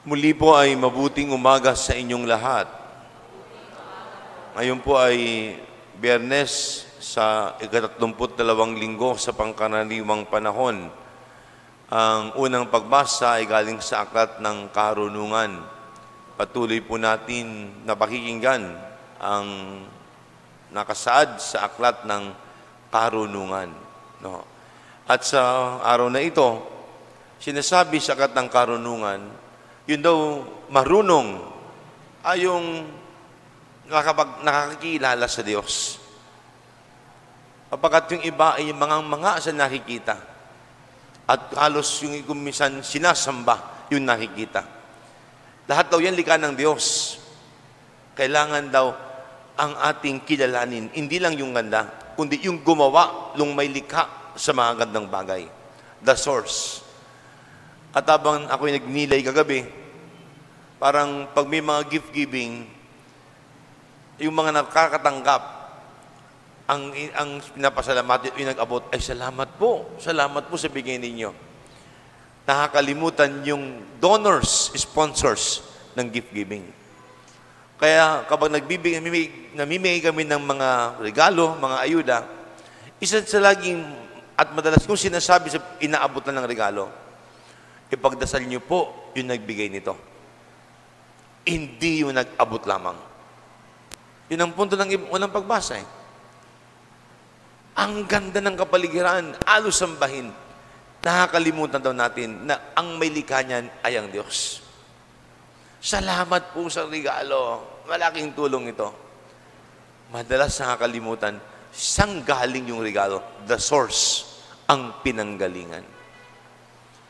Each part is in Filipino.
Muli po ay mabuting umaga sa inyong lahat. Ngayon po ay Biyernes sa ika-32 linggo sa pangkaraniwang panahon. Ang unang pagbasa ay galing sa Aklat ng Karunungan. Patuloy po natin na pakikinggan ang nakasaad sa Aklat ng Karunungan. No? At sa araw na ito, sinasabi sa Aklat ng Karunungan, yun daw marunong ay yung nakakakilala sa Diyos. Kapagkat yung iba ay mga sa nakikita. At halos yung minsan sinasamba yung nakikita. Lahat daw yan likha ng Diyos. Kailangan daw ang ating kilalanin, hindi lang yung ganda, kundi yung gumawa, yung may likha sa mga gandang bagay. The source. At habang ako'y nagnilay kagabi, parang pag may mga gift-giving, yung mga nakakatanggap, ang pinapasalamat, yung nag-abot, ay salamat po sa bigay ninyo. Nakakalimutan yung donors, sponsors ng gift-giving. Kaya kapag namimigay kami ng mga regalo, mga ayuda, isa sa laging, at madalas kong sinasabi sa inaabot na ng regalo, ipagdasal niyo po yung nagbigay nito. Hindi yung nag-abot lamang. Yun ang punto ng unang pagbasa eh. Ang ganda ng kapaligiran, alos sambahin. Nakakalimutan daw natin na ang may likha niyan ay ang Diyos. Salamat po sa regalo. Malaking tulong ito. Madalas nakakalimutan, saan galing yung regalo? The source, ang pinanggalingan.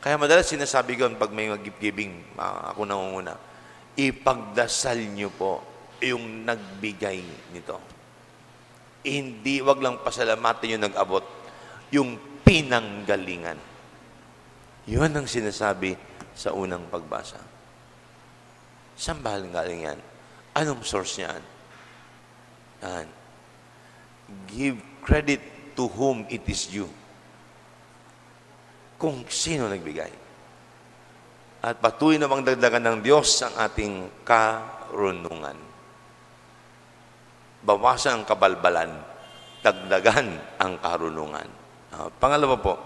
Kaya madalas sinasabi ko pag may mag-giving, ako nangunguna, ipagdasal niyo po yung nagbigay nito. Hindi, wag lang pasalamatin yung nag-abot, yung pinanggalingan. Yun ang sinasabi sa unang pagbasa. Saan ba galing yan? Anong source niyan? Yan. Give credit to whom it is due. Kung sino nagbigay. At patuloy namang dagdagan ng Diyos ang ating karunungan. Bawasan ang kabalbalan, dagdagan ang karunungan. Pangalawa po,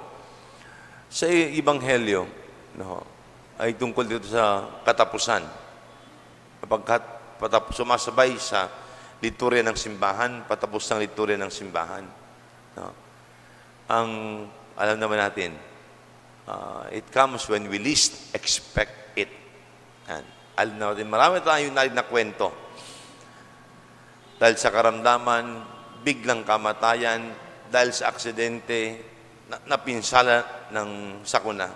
sa Ebanghelyo, ay tungkol dito sa katapusan. Kapag sumasabay sa liturya ng simbahan, patapos ng liturya ng simbahan. Ang alam naman natin, it comes when we least expect it. Alam natin, marami tayong na kwento. Dahil sa karamdaman, biglang kamatayan, dahil sa aksidente, napinsala ng sakuna.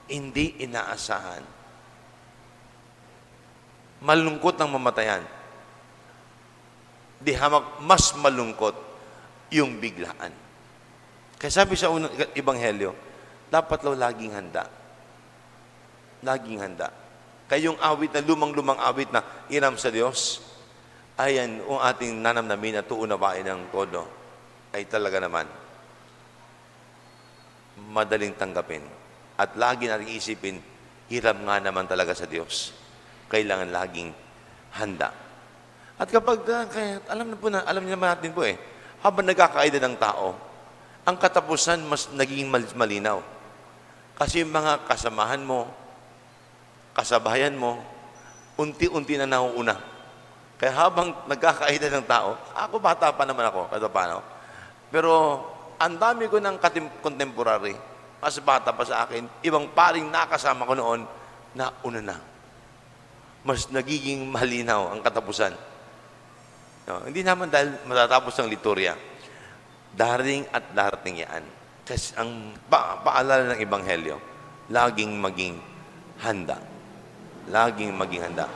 Hindi inaasahan. Malungkot ang mamatayan. Di hamak, mas malungkot yung biglaan. Kaya sabi sa unang Ebanghelyo, dapat lang laging handa. Laging handa. Kaya yung awit na lumang awit na iram sa Diyos, ayan, ang ating nanamnamin at uunawain ng todo, ay talaga naman, madaling tanggapin. At lagi natin isipin, hiram nga naman talaga sa Diyos. Kailangan laging handa. At kapag, alam naman natin po habang nagkakaida ng tao, ang katapusan mas naging malinaw. Kasi yung mga kasamahan mo, kasabayan mo, unti-unti na nauuna. Kaya habang nagkakaida ng tao, ako bata pa naman ako, kahit paano. Pero ang dami ko ng contemporary, mas bata pa sa akin, ibang paring nakasama ko noon, nauna na. Mas nagiging malinaw ang katapusan. Hindi naman dahil matatapos ang liturya. Darating at darating yan. Kasi ang paalala ng Ebanghelyo, laging maging handa. Laging maging handa.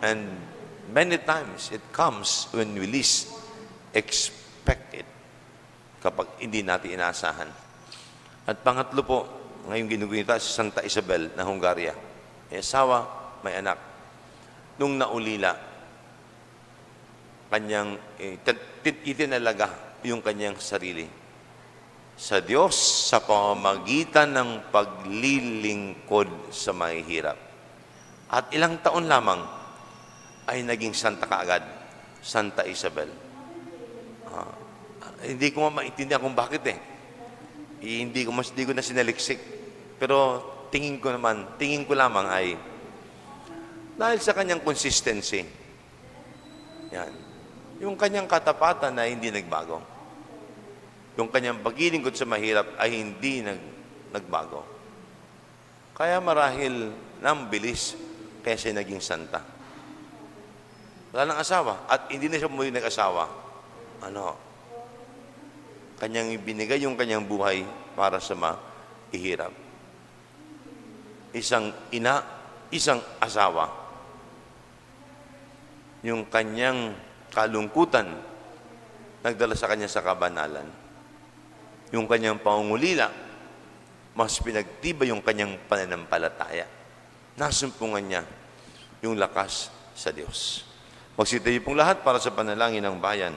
And many times, it comes when we least expect it. Kapag hindi natin inaasahan. At pangatlo po, ngayong ginugunita si Santa Isabel na Hungaria. May asawa, may anak. Nung naulila, kanyang itinalaga yung kanyang sarili. sa Diyos sa pamamagitan ng paglilingkod sa mahihirap. At ilang taon lamang ay naging santa kaagad, Santa Isabel. Hindi ko maintindihan kung bakit eh. Hindi ko na sinaliksik. Pero tingin ko lamang ay dahil sa kanyang consistency. Yan. Yung kanyang katapatan na hindi nagbago. Yung kanyang paglilingkod sa mahirap ay hindi nagbago. Kaya marahil nang bilis kaya siya naging santa. Wala nang asawa at hindi na siya muli nag-asawa. Kanyang ibinigay yung kanyang buhay para sa mahihirap. Isang ina, isang asawa. Yung kanyang kalungkutan nagdala sa kanya sa kabanalan. Yung kanyang pangungulila, mas pinagtibay yung kanyang pananampalataya. Nasumpungan niya yung lakas sa Diyos. Magsitayo pong lahat para sa panalangin ng bayan.